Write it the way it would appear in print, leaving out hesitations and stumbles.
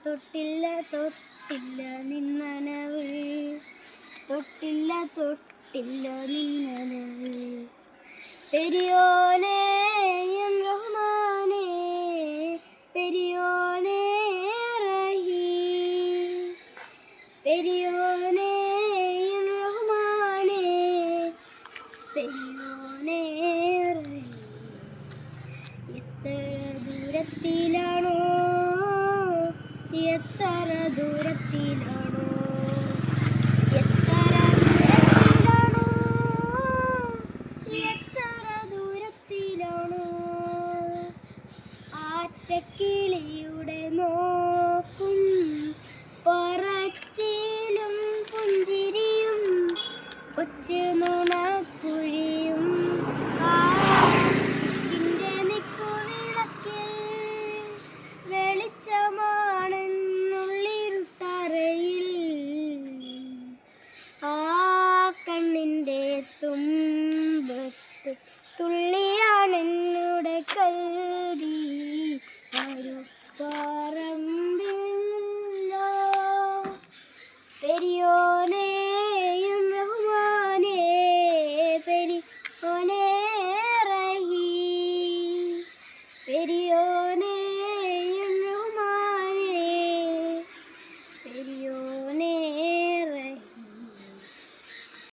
തൊട്ടില്ല തൊട്ടില്ല നിന്നനവ്, തൊട്ടില്ല തൊട്ടില്ല നിന്നനവ്. പെരിയോനേ റഹ്മാനേ, പെരിയോനേ റഹീം, പെരിയോനേ റഹ്മാനേ, പെരിയോനേ റഹീം. എത്ര ദൂരത്തിലാണോ, എത്ര ദൂരത്തിലാണോ, എത്ര ദൂരത്തിലാണോ, എത്ര ദൂരത്തിലാണോ ആറ്റക്കിളിയുടെ നോക്കും പറച്ചിലും പുഞ്ചിരിയും കൊച്ചു നുണക്കുഴിയും ിന്റെ നിക്കുവിളക്കിൽ വെളിച്ചമാണെന്നുള്ളിരുട്ടറയിൽ. ആ കണ്ണിൻ്റെ തുമ്പത്ത് തുള്ളിയാണെന്നുടെ കൽവി, ഒരു പറമ്പില്ലോ. പെരിയോനേ റഹ്മാനേ, പെരിയോനേ